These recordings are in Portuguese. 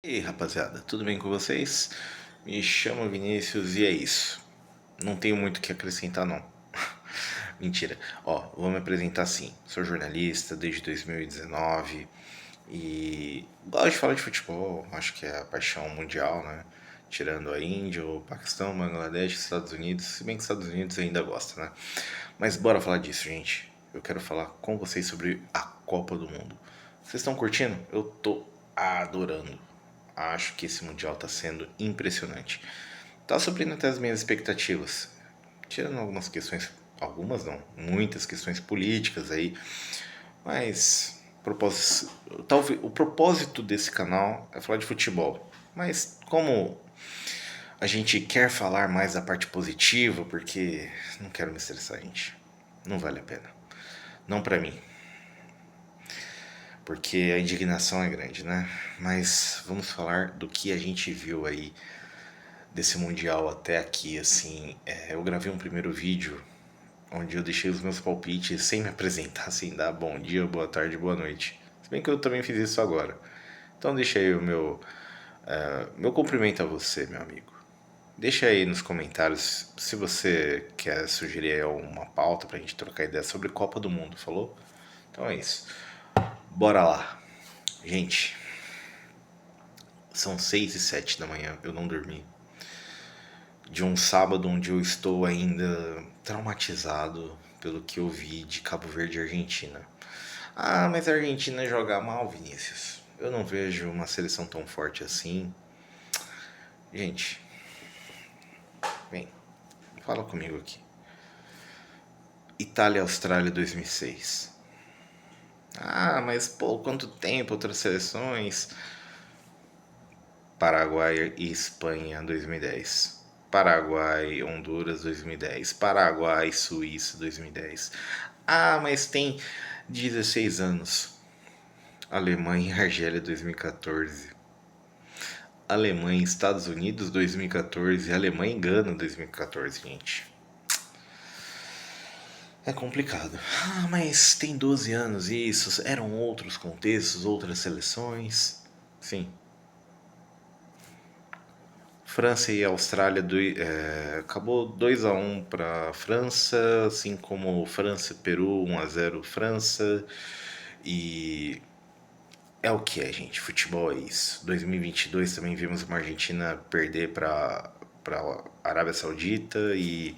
E aí, rapaziada, tudo bem com vocês? Me chamo Vinícius e é isso. Não tenho muito o que acrescentar, não. Mentira. Ó, vou me apresentar assim. Sou jornalista desde 2019 e gosto de falar de futebol. Acho que é a paixão mundial, né? Tirando a Índia, o Paquistão, Bangladesh, Estados Unidos. Se bem que Estados Unidos ainda gosta, né? Mas bora falar disso, gente. Eu quero falar com vocês sobre a Copa do Mundo. Vocês estão curtindo? Eu tô adorando. Acho que esse Mundial tá sendo impressionante. Tá suprindo até as minhas expectativas. Tirando algumas questões, algumas não, muitas questões políticas aí. Mas talvez o propósito desse canal é falar de futebol. Mas como a gente quer falar mais da parte positiva, porque não quero me estressar, gente. Não vale a pena. Não pra mim. Porque a indignação é grande, né? Mas vamos falar do que a gente viu aí desse mundial até aqui, assim. Eu gravei um primeiro vídeo onde eu deixei os meus palpites sem me apresentar, sem dar bom dia, boa tarde, boa noite. Se bem que eu também fiz isso agora. Então deixa aí o meu cumprimento a você, meu amigo. Deixa aí nos comentários se você quer sugerir uma pauta pra gente trocar ideia sobre Copa do Mundo, falou? Então é isso. Bora lá. Gente, são 6 e 7 da manhã, eu não dormi. De um sábado onde eu estou ainda traumatizado pelo que eu vi de Cabo Verde e Argentina. Ah, mas a Argentina joga mal, Vinícius. Eu não vejo uma seleção tão forte assim. Gente, vem, fala comigo aqui. Itália e Austrália 2006. Ah, mas pô, quanto tempo outras seleções? Paraguai e Espanha 2010. Paraguai, Honduras 2010. Paraguai, Suíça 2010. Ah, mas tem 16 anos. Alemanha e Argélia 2014. Alemanha e Estados Unidos 2014. Alemanha e Gana 2014, gente. É complicado. Ah, mas tem 12 anos isso. Eram outros contextos, outras seleções. Sim. França e Austrália acabou 2-1 para França, assim como França e Peru 1-0 França. E é o que é, gente. Futebol é isso. 2022 também vimos uma Argentina perder para Arábia Saudita e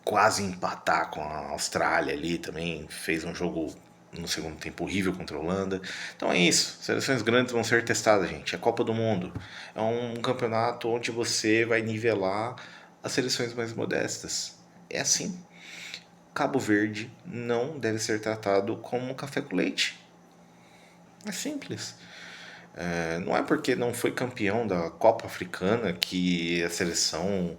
quase empatar com a Austrália ali também. Fez um jogo no segundo tempo horrível contra a Holanda. Então é isso. Seleções grandes vão ser testadas, gente. É Copa do Mundo. É um campeonato onde você vai nivelar as seleções mais modestas. É assim. Cabo Verde não deve ser tratado como café com leite. É simples. Não é porque não foi campeão da Copa Africana que a seleção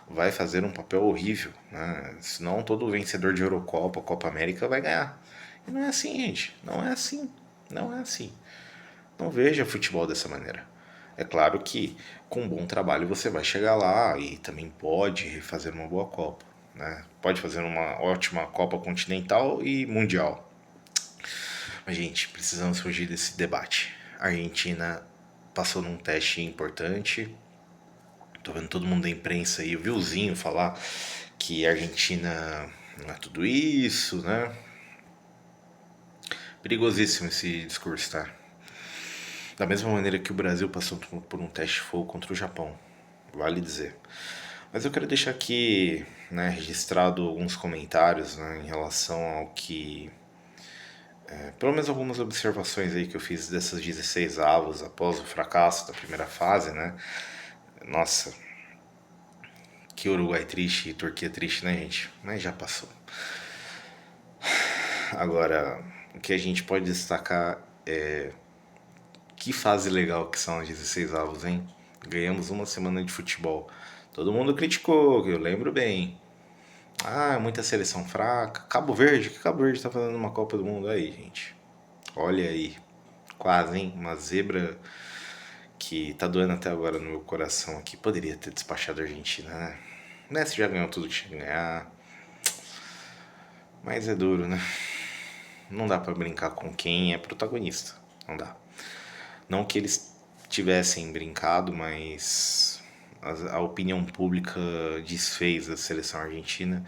vai fazer um papel horrível, né? Senão todo vencedor de Eurocopa, Copa América vai ganhar. E não é assim, gente. Não é assim. Não é assim. Não veja futebol dessa maneira. É claro que com um bom trabalho você vai chegar lá e também pode fazer uma boa Copa, né? Pode fazer uma ótima Copa Continental e Mundial. Mas, gente, precisamos fugir desse debate. A Argentina passou num teste importante. Tô vendo todo mundo da imprensa aí, eu vi o Zinho falar que a Argentina não é tudo isso, né? Perigosíssimo esse discurso, tá? Da mesma maneira que o Brasil passou por um teste de fogo contra o Japão, vale dizer. Mas eu quero deixar aqui, né, registrado alguns comentários, né, em relação ao que pelo menos algumas observações aí que eu fiz dessas 16 avos após o fracasso da primeira fase, né? Nossa, que Uruguai triste e Turquia triste, né, gente? Mas já passou. Agora, o que a gente pode destacar é que fase legal que são as 16 avos, hein? Ganhamos uma semana de futebol. Todo mundo criticou, eu lembro bem. Ah, muita seleção fraca. Cabo Verde, o que Cabo Verde tá fazendo uma Copa do Mundo aí, gente? Olha aí. Quase, hein? Uma zebra que tá doendo até agora no meu coração aqui. Poderia ter despachado a Argentina, né? Messi já ganhou tudo que tinha que ganhar. Mas é duro, né? Não dá pra brincar com quem é protagonista. Não dá. Não que eles tivessem brincado, mas a opinião pública desfez a seleção argentina.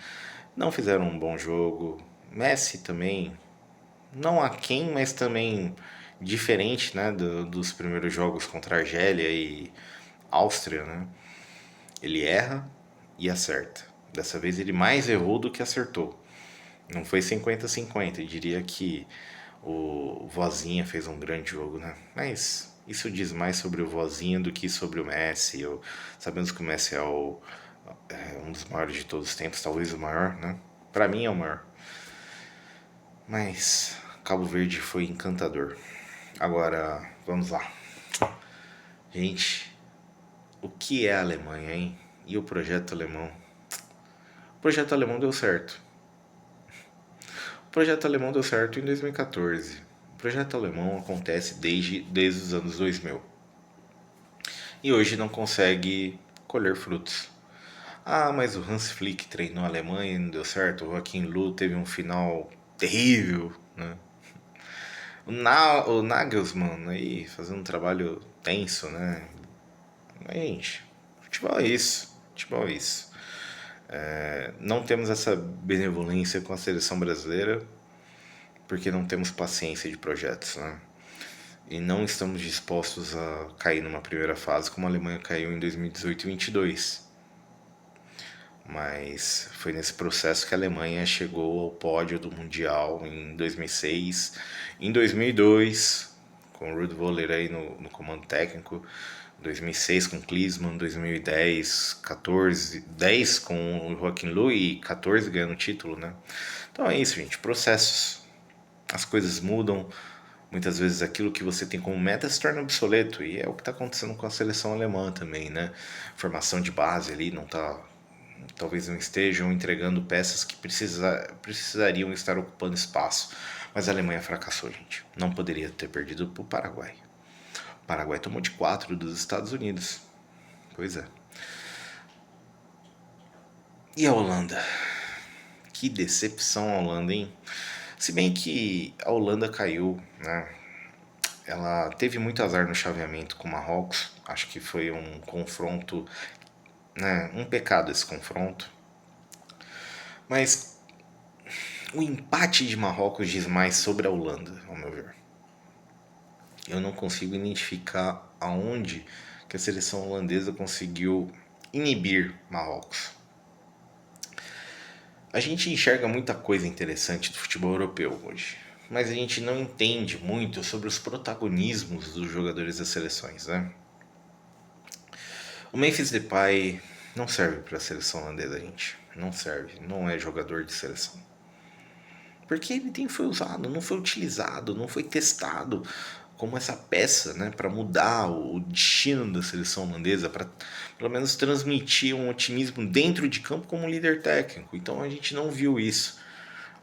Não fizeram um bom jogo. Messi também, não aquém, mas também diferente, né, dos primeiros jogos contra a Argélia e Áustria, né? Ele erra e acerta. Dessa vez ele mais errou do que acertou. Não foi 50-50. Eu diria que o Vozinha fez um grande jogo, né? Mas isso diz mais sobre o Vozinha do que sobre o Messi. Sabemos que o Messi é um dos maiores de todos os tempos, talvez o maior, né? Pra mim é o maior. Mas Cabo Verde foi encantador. Agora, vamos lá. Gente, o que é a Alemanha, hein? E o projeto alemão? O projeto alemão deu certo. O projeto alemão deu certo em 2014. O projeto alemão acontece desde os anos 2000. E hoje não consegue colher frutos. Ah, mas o Hans Flick treinou a Alemanha e não deu certo. O Joachim Löw teve um final terrível, né? O Nagelsmann aí fazendo um trabalho tenso, né? Mas, gente, futebol é isso. Futebol é isso. Não temos essa benevolência com a seleção brasileira porque não temos paciência de projetos, né? E não estamos dispostos a cair numa primeira fase como a Alemanha caiu em 2018 e 2022. Mas foi nesse processo que a Alemanha chegou ao pódio do Mundial em 2006, em 2002 com o Ruud Voller aí no comando técnico, 2006 com Klinsmann, 2010, 14, 10 com o Joachim Löw e 14 ganhando o título, né? Então é isso, gente, processos. As coisas mudam, muitas vezes aquilo que você tem como meta se torna obsoleto, e é o que está acontecendo com a seleção alemã também, né? Formação de base ali não está, talvez não estejam entregando peças que precisariam estar ocupando espaço. Mas a Alemanha fracassou, gente. Não poderia ter perdido para o Paraguai. O Paraguai tomou de 4 dos Estados Unidos. Pois é. E a Holanda? Que decepção a Holanda, hein? Se bem que a Holanda caiu, né? Ela teve muito azar no chaveamento com o Marrocos. Acho que foi um confronto, né? Um pecado esse confronto. Mas o empate de Marrocos diz mais sobre a Holanda, ao meu ver. Eu não consigo identificar aonde que a seleção holandesa conseguiu inibir Marrocos. A gente enxerga muita coisa interessante do futebol europeu hoje, mas a gente não entende muito sobre os protagonismos dos jogadores das seleções, né? O Memphis Depay não serve para a seleção holandesa, gente. Não serve, não é jogador de seleção. Porque ele foi usado, não foi utilizado, não foi testado como essa peça, né, para mudar o destino da seleção holandesa, para pelo menos transmitir um otimismo dentro de campo como líder técnico. Então a gente não viu isso.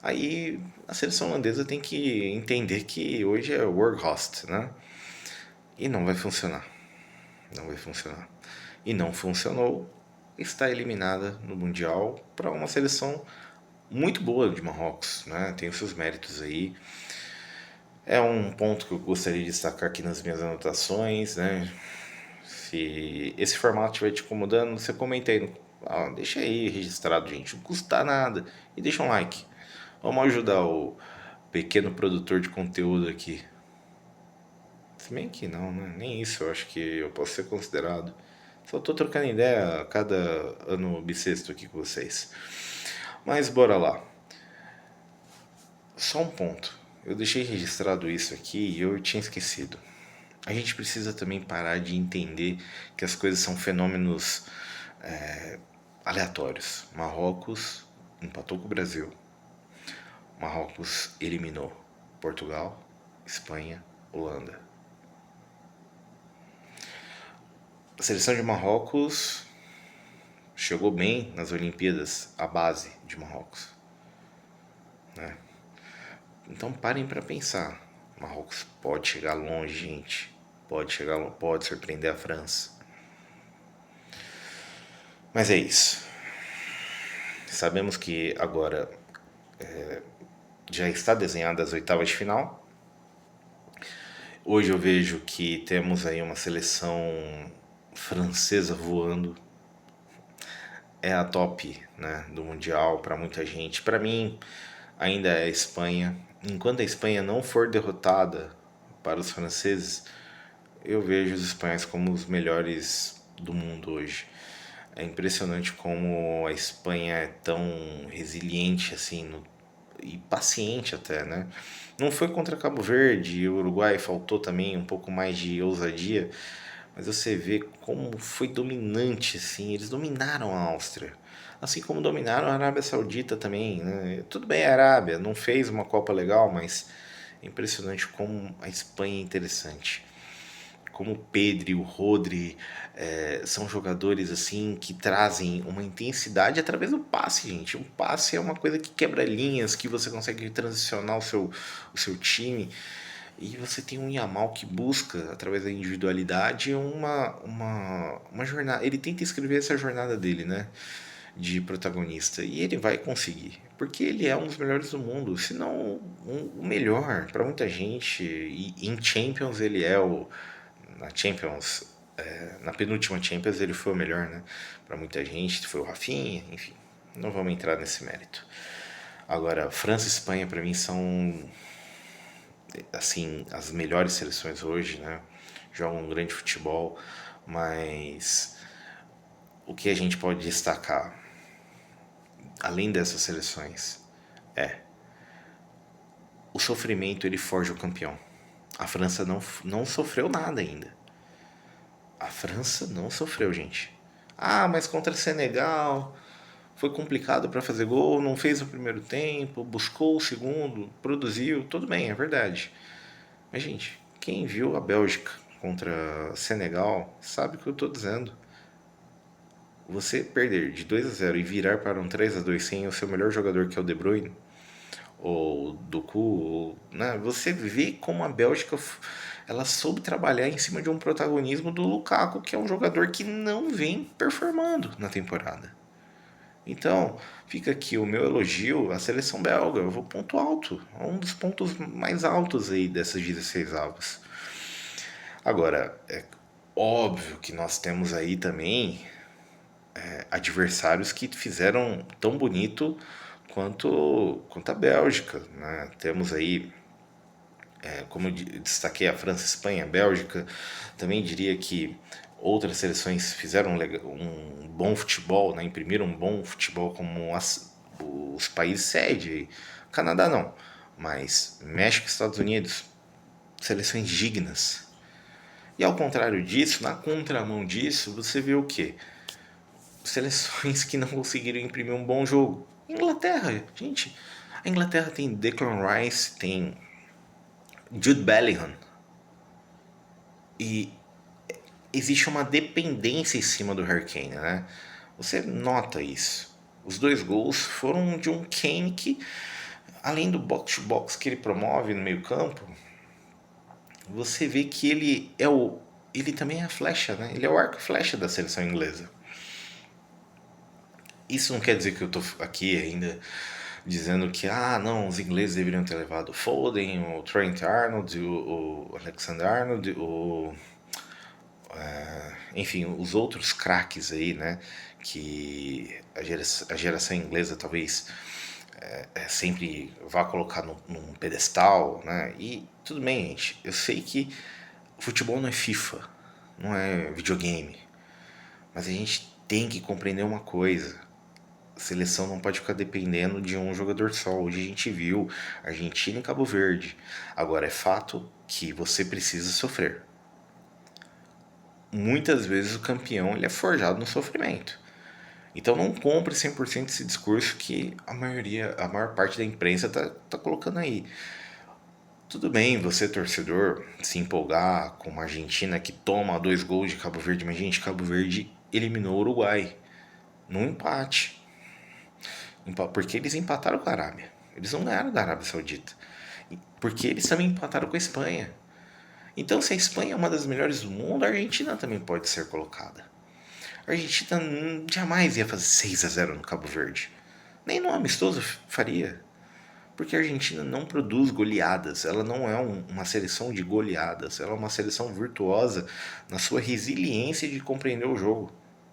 Aí a seleção holandesa tem que entender que hoje é workhorse, né? E não vai funcionar. Não vai funcionar. E não funcionou. Está eliminada no Mundial para uma seleção muito boa de Marrocos, né? Tem os seus méritos aí. É um ponto que eu gostaria de destacar aqui nas minhas anotações, né? Se esse formato estiver te incomodando, você comenta aí. Deixa aí registrado, gente. Não custa nada. E deixa um like. Vamos ajudar o pequeno produtor de conteúdo aqui. Se bem que não, né? Nem isso eu acho que eu posso ser considerado. Só tô trocando ideia a cada ano bissexto aqui com vocês. Mas bora lá. Só um ponto. Eu deixei registrado isso aqui e eu tinha esquecido. A gente precisa também parar de entender que as coisas são fenômenos aleatórios. Marrocos empatou com o Brasil. Marrocos eliminou Portugal, Espanha, Holanda. A seleção de Marrocos chegou bem nas Olimpíadas, a base de Marrocos, né? Então parem para pensar. Marrocos pode chegar longe, gente. Pode chegar, pode surpreender a França. Mas é isso. Sabemos que agora já está desenhada as oitavas de final. Hoje eu vejo que temos aí uma seleção francesa voando, é a top, né, do mundial para muita gente. Para mim, ainda é a Espanha. Enquanto a Espanha não for derrotada para os franceses, eu vejo os espanhóis como os melhores do mundo hoje. É impressionante como a Espanha é tão resiliente assim e paciente até, né? Não foi contra Cabo Verde e o Uruguai, faltou também um pouco mais de ousadia, mas você vê como foi dominante assim, eles dominaram a Áustria. Assim como dominaram a Arábia Saudita também, né? Tudo bem, a Arábia não fez uma Copa legal, mas é impressionante como a Espanha é interessante, como o Pedri, o Rodri, são jogadores assim que trazem uma intensidade através do passe, gente. Um passe é uma coisa que quebra linhas, que você consegue transicionar o seu time. E você tem um Yamal que busca, através da individualidade, uma jornada. Ele tenta escrever essa jornada dele, né? De protagonista. E ele vai conseguir. Porque ele é um dos melhores do mundo. Se não o melhor para muita gente. E em Champions ele é o, na Champions, na penúltima Champions ele foi o melhor, né? Para muita gente, foi o Rafinha, enfim. Não vamos entrar nesse mérito. Agora, França e Espanha para mim são assim as melhores seleções hoje, né? Jogam um grande futebol, mas o que a gente pode destacar além dessas seleções é o sofrimento, ele forja o campeão. A França não sofreu nada ainda. A França não sofreu, gente. Ah, mas contra Senegal foi complicado para fazer gol, não fez o primeiro tempo, buscou o segundo, produziu, tudo bem, é verdade. Mas, gente, quem viu a Bélgica contra Senegal sabe o que eu estou dizendo. Você perder de 2-0 e virar para um 3-2 sem o seu melhor jogador, que é o De Bruyne, ou Doku, né? Você vê como a Bélgica ela soube trabalhar em cima de um protagonismo do Lukaku, que é um jogador que não vem performando na temporada. Então, fica aqui o meu elogio à seleção belga. Eu vou ponto alto, é um dos pontos mais altos aí dessas 16 avos. Agora, é óbvio que nós temos aí também adversários que fizeram tão bonito quanto a Bélgica, né? Temos aí, como eu destaquei, a França, a Espanha, a Bélgica. Também diria que outras seleções fizeram um bom futebol, né? Imprimiram um bom futebol como os países sede. Canadá não, mas México e Estados Unidos, seleções dignas. E ao contrário disso, na contramão disso, você vê o quê? Seleções que não conseguiram imprimir um bom jogo. Inglaterra, gente, a Inglaterra tem Declan Rice, tem Jude Bellingham, e existe uma dependência em cima do Harry Kane, né? Você nota isso. Os dois gols foram de um Kane que, além do box-to-box que ele promove no meio campo, você vê que ele também é a flecha, né? Ele é o arco e flecha da seleção inglesa. Isso não quer dizer que eu tô aqui ainda dizendo que, não, os ingleses deveriam ter levado o Foden, o Trent Arnold, o Alexander Arnold, enfim, os outros craques aí, né? Que a geração inglesa talvez sempre vá colocar num pedestal, né? E tudo bem, gente. Eu sei que futebol não é FIFA, não é videogame, mas a gente tem que compreender uma coisa: a seleção não pode ficar dependendo de um jogador só. Hoje a gente viu Argentina e Cabo Verde. Agora é fato que você precisa sofrer. Muitas vezes o campeão ele é forjado no sofrimento. Então não compre 100% esse discurso que a maior parte da imprensa tá colocando aí. Tudo bem você, torcedor, se empolgar com uma Argentina que toma 2 gols de Cabo Verde, mas gente, Cabo Verde eliminou o Uruguai num empate. Porque eles empataram com a Arábia. Eles não ganharam da Arábia Saudita. Porque eles também empataram com a Espanha. Então, se a Espanha é uma das melhores do mundo, a Argentina também pode ser colocada. A Argentina jamais ia fazer 6-0 no Cabo Verde. Nem no amistoso faria. Porque a Argentina não produz goleadas, ela não é uma seleção de goleadas, ela é uma seleção virtuosa na sua resiliência de compreender o jogo.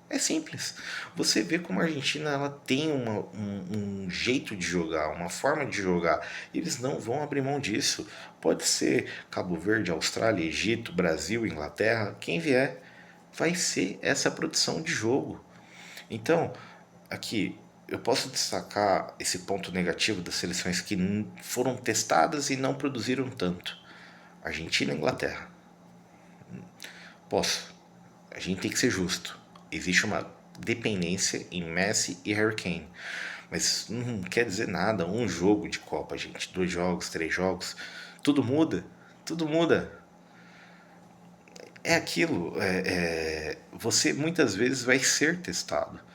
É simples. Você vê como a Argentina ela tem um jeito de jogar, uma forma de jogar. E eles não vão abrir mão disso. Pode ser Cabo Verde, Austrália, Egito, Brasil, Inglaterra, quem vier, vai ser essa produção de jogo. Então, aqui eu posso destacar esse ponto negativo das seleções que foram testadas e não produziram tanto. Argentina e Inglaterra. Posso. A gente tem que ser justo. Existe uma dependência em Messi e Harry Kane. Mas não quer dizer nada. Um jogo de Copa, gente. 2 jogos, 3 jogos. Tudo muda. Tudo muda. É aquilo. Você muitas vezes vai ser testado.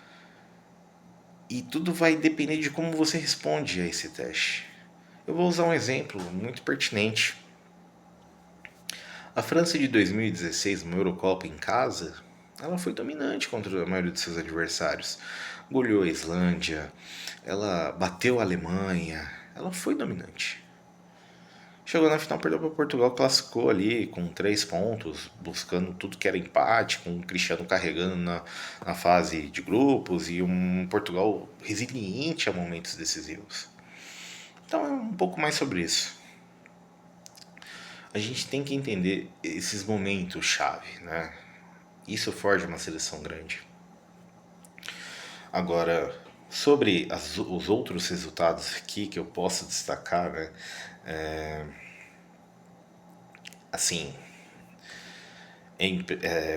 E tudo vai depender de como você responde a esse teste. Eu vou usar um exemplo muito pertinente. A França de 2016, no Eurocopa em casa, ela foi dominante contra a maioria de seus adversários. Goleou a Islândia, ela bateu a Alemanha, ela foi dominante. Chegou na final, perdeu para Portugal, classificou ali com 3 pontos, buscando tudo que era empate, com o Cristiano carregando na fase de grupos e um Portugal resiliente a momentos decisivos. Então é um pouco mais sobre isso. A gente tem que entender esses momentos chave, né? Isso forja uma seleção grande. Agora, sobre os outros resultados aqui que eu posso destacar, né? Assim,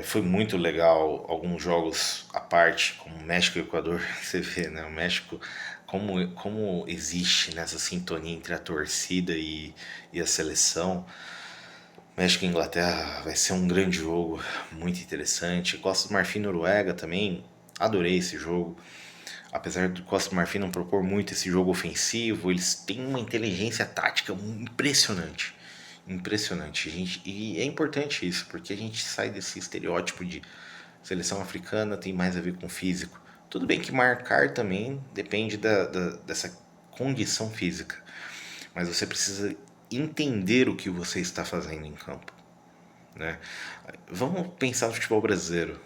foi muito legal alguns jogos à parte, como México e Equador, você vê, né? O México, como existe nessa sintonia entre a torcida e a seleção. México e Inglaterra vai ser um grande jogo, muito interessante. Costa do Marfim e Noruega também, adorei esse jogo. Apesar do Costa do Marfim não propor muito esse jogo ofensivo, eles têm uma inteligência tática impressionante. Impressionante, gente. E é importante isso, porque a gente sai desse estereótipo de seleção africana tem mais a ver com físico. Tudo bem que marcar também depende dessa condição física, mas você precisa entender o que você está fazendo em campo, né? Vamos pensar no futebol brasileiro.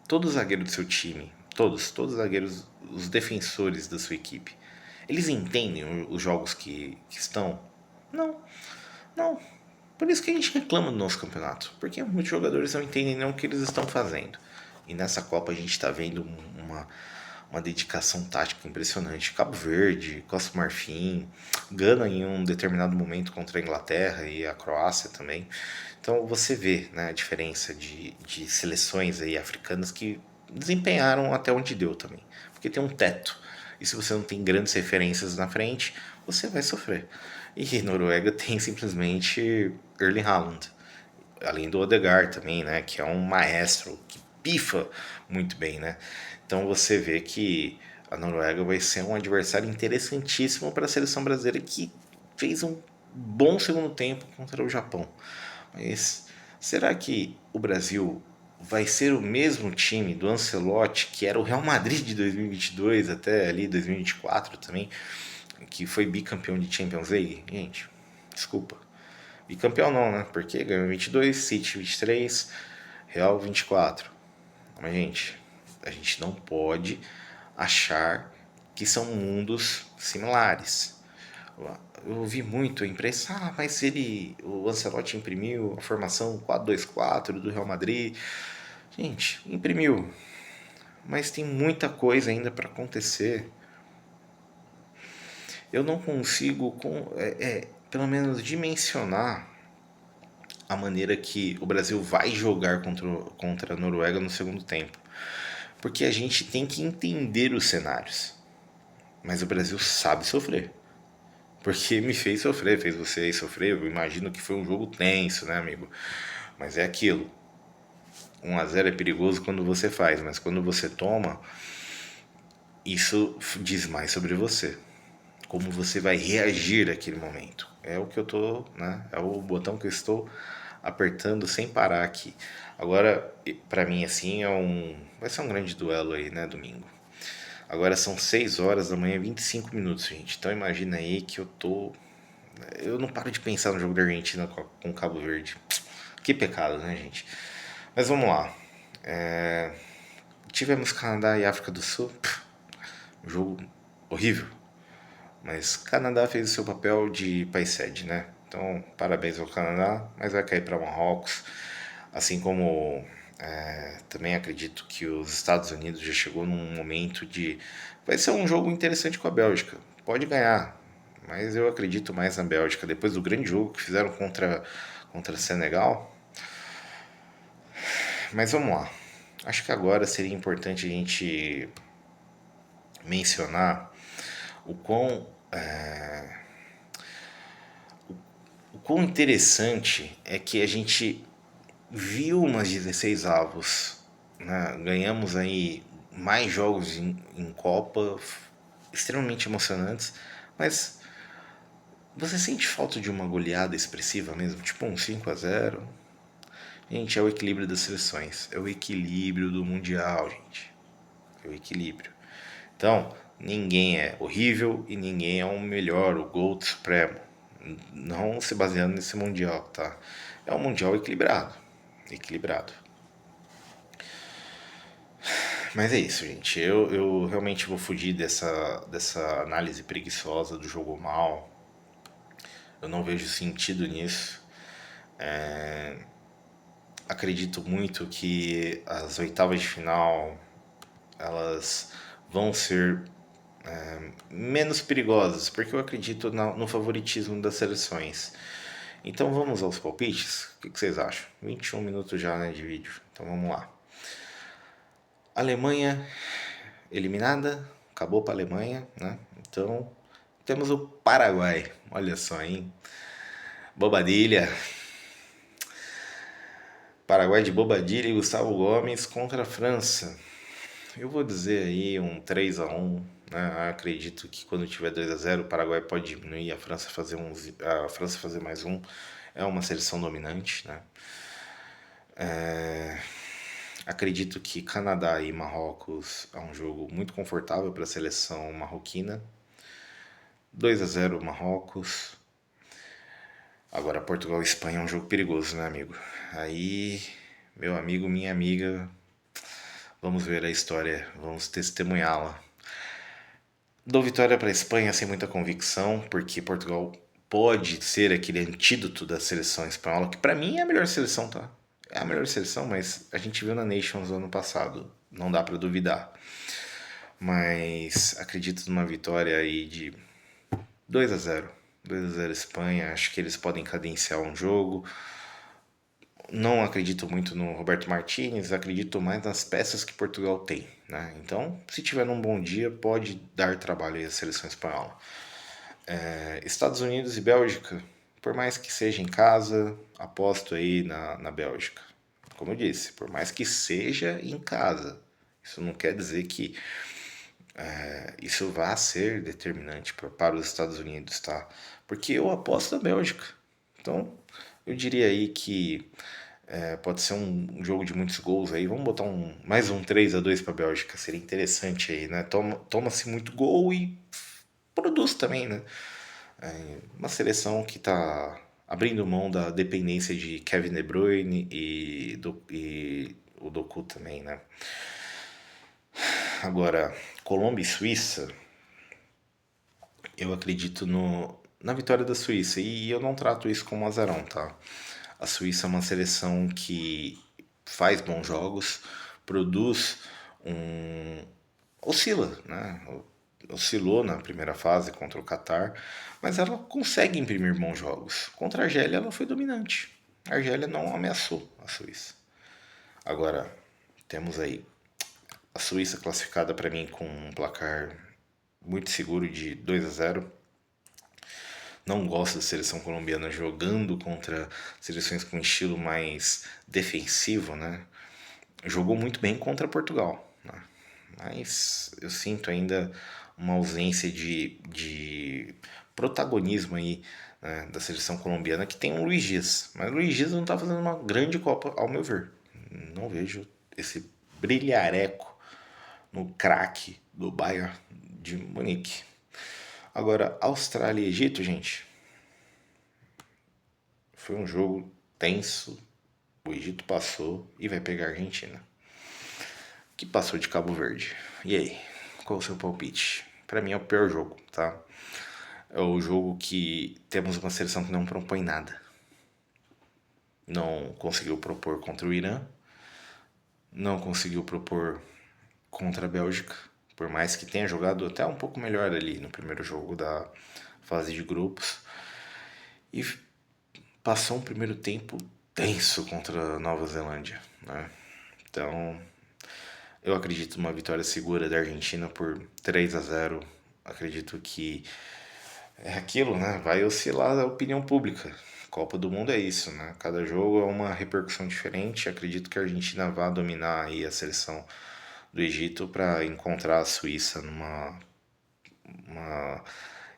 Todo zagueiro do seu time, todos os zagueiros, os defensores da sua equipe, eles entendem os jogos que estão? Não, não. Por isso que a gente reclama do nosso campeonato, porque muitos jogadores não entendem não o que eles estão fazendo. E nessa Copa a gente está vendo uma dedicação tática impressionante. Cabo Verde, Costa do Marfim, Gana em um determinado momento contra a Inglaterra e a Croácia também. Então você vê, né, a diferença de seleções aí africanas que desempenharam até onde deu também. Porque tem um teto. E se você não tem grandes referências na frente, você vai sofrer. E Noruega tem simplesmente Erling Haaland. Além do Odegaard também, né? Que é um maestro, que pifa muito bem, né? Então você vê que a Noruega vai ser um adversário interessantíssimo para a seleção brasileira que fez um bom segundo tempo contra o Japão. Mas será que o Brasil vai ser o mesmo time do Ancelotti, que era o Real Madrid de 2022 até ali 2024 também, que foi bicampeão de Champions League? Gente, desculpa. Bicampeão não, né? Porque ganhou 22, City 23, Real 24. Mas, gente, a gente não pode achar que são mundos similares. Eu ouvi muito a imprensa, mas o Ancelotti imprimiu a formação 4-2-4 do Real Madrid. Gente, imprimiu, mas tem muita coisa ainda para acontecer. Eu não consigo, pelo menos, dimensionar a maneira que o Brasil vai jogar contra a Noruega no segundo tempo. Porque a gente tem que entender os cenários. Mas o Brasil sabe sofrer. Porque me fez sofrer, fez você sofrer. Eu imagino que foi um jogo tenso, né, amigo? Mas é aquilo. 1-0 é perigoso quando você faz, mas quando você toma, isso diz mais sobre você. Como você vai reagir naquele momento. É o que eu tô, né? É o botão que eu estou apertando sem parar aqui. Agora, pra mim, assim, vai ser um grande duelo aí, né, domingo. Agora são 6 horas da manhã, 25 minutos, gente. Então imagina aí que eu tô. Eu não paro de pensar no jogo da Argentina com Cabo Verde. Que pecado, né, gente? Mas vamos lá. Tivemos Canadá e África do Sul. Um jogo horrível. Mas Canadá fez o seu papel de país sede, né? Então, parabéns ao Canadá, mas vai cair para Marrocos. Assim como também acredito que os Estados Unidos já chegou num momento de. Vai ser um jogo interessante com a Bélgica. Pode ganhar, mas eu acredito mais na Bélgica. Depois do grande jogo que fizeram contra Senegal. Mas vamos lá. Acho que agora seria importante a gente mencionar o quão o quão interessante é que a gente viu umas 16 avos, né? Ganhamos aí mais jogos em Copa, extremamente emocionantes, mas você sente falta de uma goleada expressiva mesmo? Tipo um 5-0? Gente, é o equilíbrio das seleções, é o equilíbrio do Mundial, gente. É o equilíbrio. Então, ninguém é horrível e ninguém é o melhor, o GOAT supremo. Não se baseando nesse Mundial, tá? É um Mundial equilibrado. Equilibrado. Mas é isso, gente. Eu realmente vou fugir dessa análise preguiçosa do jogo mal. Eu não vejo sentido nisso. Acredito muito que as oitavas de final elas vão ser menos perigosas, porque eu acredito no favoritismo das seleções. Então vamos aos palpites? O que vocês acham? 21 minutos já, né, de vídeo. Então vamos lá. Alemanha eliminada, acabou para a Alemanha, né? Então temos o Paraguai. Olha só, hein? Bobadilha. Paraguai de Bobadilha e Gustavo Gomes contra a França. Eu vou dizer aí um 3-1, né? Acredito que quando tiver 2-0 o Paraguai pode diminuir, a França fazer mais um. É uma seleção dominante, né? Acredito que Canadá e Marrocos é um jogo muito confortável para a seleção marroquina. 2-0 Marrocos. Agora Portugal e Espanha é um jogo perigoso, né, amigo? Aí, meu amigo, minha amiga, vamos ver a história, vamos testemunhá-la. Dou vitória para a Espanha sem muita convicção, porque Portugal pode ser aquele antídoto da seleção espanhola, que para mim é a melhor seleção, tá? É a melhor seleção, mas a gente viu na Nations ano passado, não dá para duvidar. Mas acredito numa vitória aí de 2-0. 2-0 Espanha, acho que eles podem cadenciar um jogo. Não acredito muito no Roberto Martínez, acredito mais nas peças que Portugal tem, né? Então, se tiver um bom dia, pode dar trabalho aí à seleção espanhola. Estados Unidos e Bélgica, por mais que seja em casa, aposto aí na Bélgica. Como eu disse, por mais que seja em casa, isso não quer dizer que isso vá ser determinante para os Estados Unidos, tá? Porque eu aposto na Bélgica. Então, eu diria aí que pode ser um jogo de muitos gols aí. Vamos botar mais um 3-2 para a Bélgica. Seria interessante aí, né? Toma-se muito gol e produz também, né? Uma seleção que está abrindo mão da dependência de Kevin De Bruyne e o Doku também, né? Agora, Colômbia e Suíça, eu acredito na vitória da Suíça e eu não trato isso como azarão, tá? A Suíça é uma seleção que faz bons jogos, produz um. Oscila, né? Oscilou na primeira fase contra o Catar, mas ela consegue imprimir bons jogos. Contra a Argélia, ela foi dominante. A Argélia não ameaçou a Suíça. Agora, temos aí a Suíça classificada para mim com um placar muito seguro de 2-0. Não gosto da seleção colombiana jogando contra seleções com estilo mais defensivo, né? Jogou muito bem contra Portugal, né? Mas eu sinto ainda uma ausência de protagonismo aí, né, da seleção colombiana, que tem o Luiz Dias. Mas o Luiz Dias não está fazendo uma grande Copa, ao meu ver. Não vejo esse brilhareco no craque do Bayern de Munique. Agora, Austrália e Egito, gente, foi um jogo tenso. O Egito passou e vai pegar a Argentina, que passou de Cabo Verde. E aí, qual o seu palpite? Para mim é o pior jogo, tá? É o jogo que temos uma seleção que não propõe nada. Não conseguiu propor contra o Irã, não conseguiu propor contra a Bélgica, por mais que tenha jogado até um pouco melhor ali no primeiro jogo da fase de grupos. E passou um primeiro tempo tenso contra a Nova Zelândia, né? Então, eu acredito numa vitória segura da Argentina por 3-0. Acredito que é aquilo, né? Vai oscilar a opinião pública. Copa do Mundo é isso, né? Cada jogo é uma repercussão diferente. Acredito que a Argentina vá dominar aí a seleção do Egito para encontrar a Suíça numa uma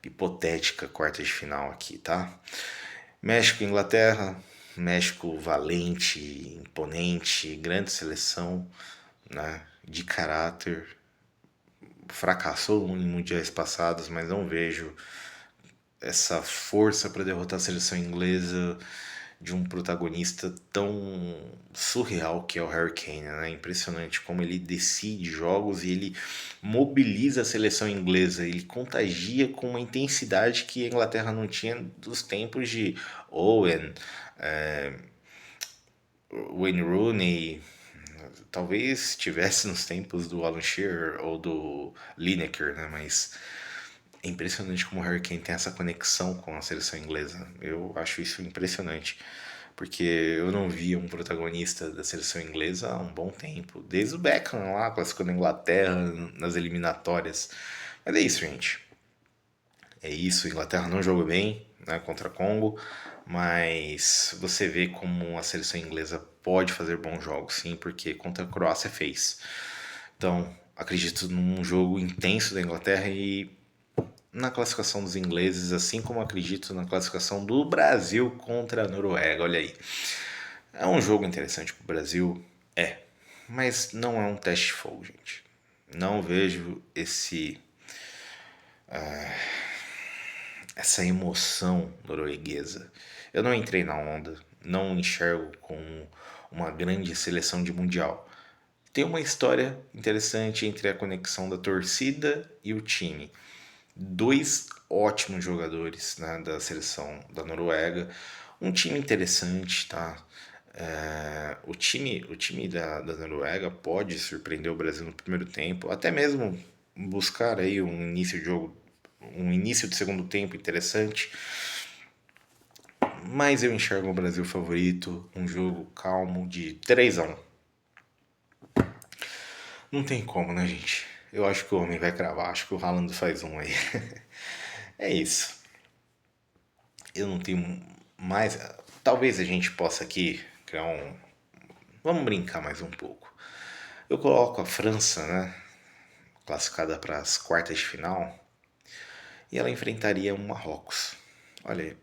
hipotética quarta de final aqui, tá? México e Inglaterra. México valente, imponente, grande seleção, né? De caráter. Fracassou em mundiais passados, mas não vejo essa força para derrotar a seleção inglesa de um protagonista tão surreal que é o Harry Kane, né? Impressionante como ele decide jogos e ele mobiliza a seleção inglesa, ele contagia com uma intensidade que a Inglaterra não tinha dos tempos de Owen, é, Wayne Rooney, talvez tivesse nos tempos do Alan Shearer ou do Lineker, né? Mas é impressionante como o Harry Kane tem essa conexão com a seleção inglesa. Eu acho isso impressionante, porque eu não via um protagonista da seleção inglesa há um bom tempo, desde o Beckham lá, classificando a Inglaterra nas eliminatórias. Mas é isso, gente. É isso, a Inglaterra não jogou bem, né, contra Congo, mas você vê como a seleção inglesa pode fazer bons jogos, sim, porque contra a Croácia fez. Então, acredito num jogo intenso da Inglaterra e na classificação dos ingleses, assim como acredito na classificação do Brasil contra a Noruega. Olha aí. É um jogo interessante para o Brasil? É. Mas não é um teste de fogo, gente. Não vejo essa emoção norueguesa. Eu não entrei na onda, não enxergo com uma grande seleção de mundial. Tem uma história interessante entre a conexão da torcida e o time. Dois ótimos jogadores, né, da seleção da Noruega, um time interessante, tá? O time da Noruega pode surpreender o Brasil no primeiro tempo, até mesmo buscar aí um início de jogo, um início de segundo tempo interessante, mas eu enxergo o Brasil favorito, um jogo calmo de 3-1. Não tem como, né, gente? Eu acho que o homem vai cravar, acho que o Haaland faz um aí. É isso. Eu não tenho mais. Talvez a gente possa aqui criar um. Vamos brincar mais um pouco. Eu coloco a França, né? Classificada para as quartas de final. E ela enfrentaria o Marrocos. Olha,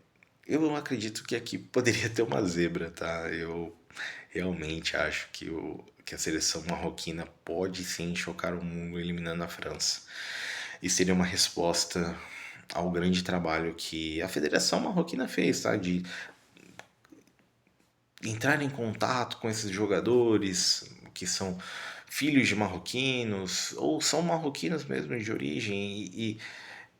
eu não acredito que aqui poderia ter uma zebra, tá? Eu realmente acho que a seleção marroquina pode sim chocar o mundo eliminando a França. E seria uma resposta ao grande trabalho que a Federação Marroquina fez, tá? De entrar em contato com esses jogadores que são filhos de marroquinos ou são marroquinos mesmo de origem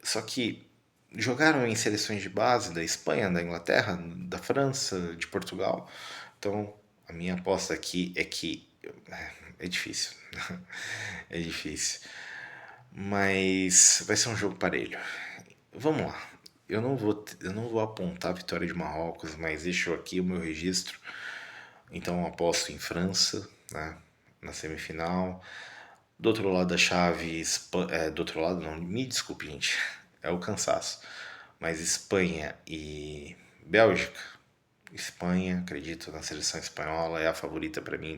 só que jogaram em seleções de base da Espanha, da Inglaterra, da França, de Portugal. Então, a minha aposta aqui é que é difícil. É difícil. Mas vai ser um jogo parelho. Vamos lá. Eu não vou apontar a vitória de Marrocos, mas deixo aqui o meu registro. Então eu aposto em França, né, na semifinal. Do outro lado da chave, do outro lado não, me desculpe, gente, é o cansaço. Mas Espanha e Bélgica. Espanha, acredito na seleção espanhola, é a favorita para mim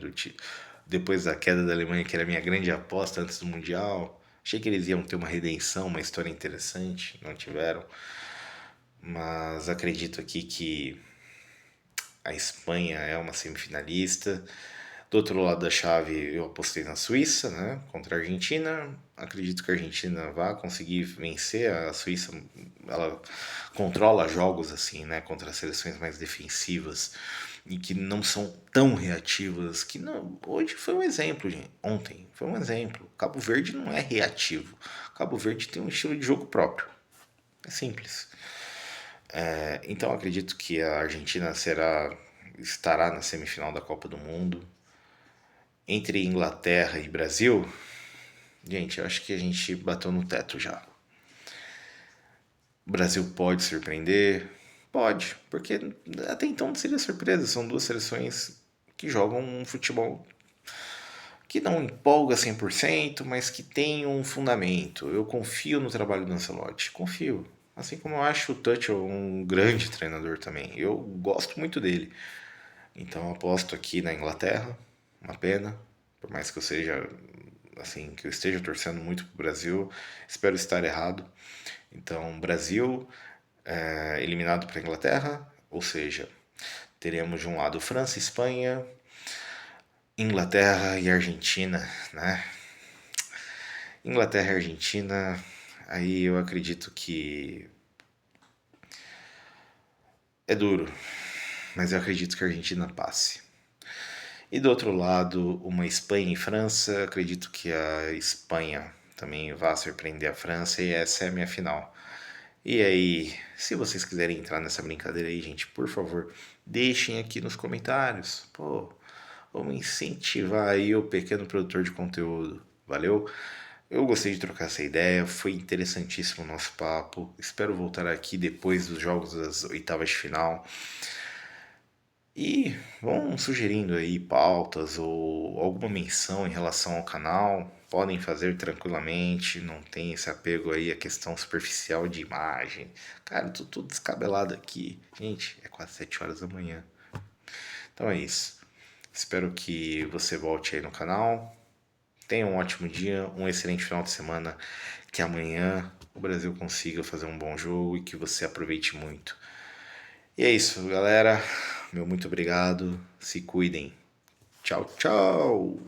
depois da queda da Alemanha, que era a minha grande aposta antes do Mundial. Achei que eles iam ter uma redenção, uma história interessante, não tiveram. Mas acredito aqui que a Espanha é uma semifinalista. Do outro lado da chave, eu apostei na Suíça, né, contra a Argentina. Acredito que a Argentina vai conseguir vencer. A Suíça, ela controla jogos assim, né, contra as seleções mais defensivas e que não são tão reativas. Que não, hoje foi um exemplo, gente. Ontem foi um exemplo. Cabo Verde não é reativo. Cabo Verde tem um estilo de jogo próprio. É simples. Então acredito que a Argentina estará na semifinal da Copa do Mundo. Entre Inglaterra e Brasil, gente, eu acho que a gente bateu no teto já. O Brasil pode surpreender? Pode, porque até então não seria surpresa. São duas seleções que jogam um futebol que não empolga 100%, mas que tem um fundamento. Eu confio no trabalho do Ancelotti, confio. Assim como eu acho o Tuchel um grande treinador também. Eu gosto muito dele. Então eu aposto aqui na Inglaterra, uma pena, por mais que eu seja assim, que eu esteja torcendo muito pro Brasil, espero estar errado. Então, Brasil eliminado para a Inglaterra, ou seja, teremos de um lado França, Espanha, Inglaterra e Argentina, né? Inglaterra e Argentina, aí eu acredito que é duro, mas eu acredito que a Argentina passe. E do outro lado, uma Espanha e França. Acredito que a Espanha também vá surpreender a França e essa é a minha final. E aí, se vocês quiserem entrar nessa brincadeira aí, gente, por favor, deixem aqui nos comentários. Pô, vamos incentivar aí o pequeno produtor de conteúdo. Valeu? Eu gostei de trocar essa ideia, foi interessantíssimo o nosso papo. Espero voltar aqui depois dos jogos das oitavas de final. E vão sugerindo aí pautas ou alguma menção em relação ao canal. Podem fazer tranquilamente, não tem esse apego aí à questão superficial de imagem. Cara, eu tô tudo descabelado aqui. Gente, é quase 7 horas da manhã. Então é isso. Espero que você volte aí no canal. Tenha um ótimo dia, um excelente final de semana. Que amanhã o Brasil consiga fazer um bom jogo e que você aproveite muito. E é isso, galera. Meu muito obrigado. Se cuidem. Tchau, tchau.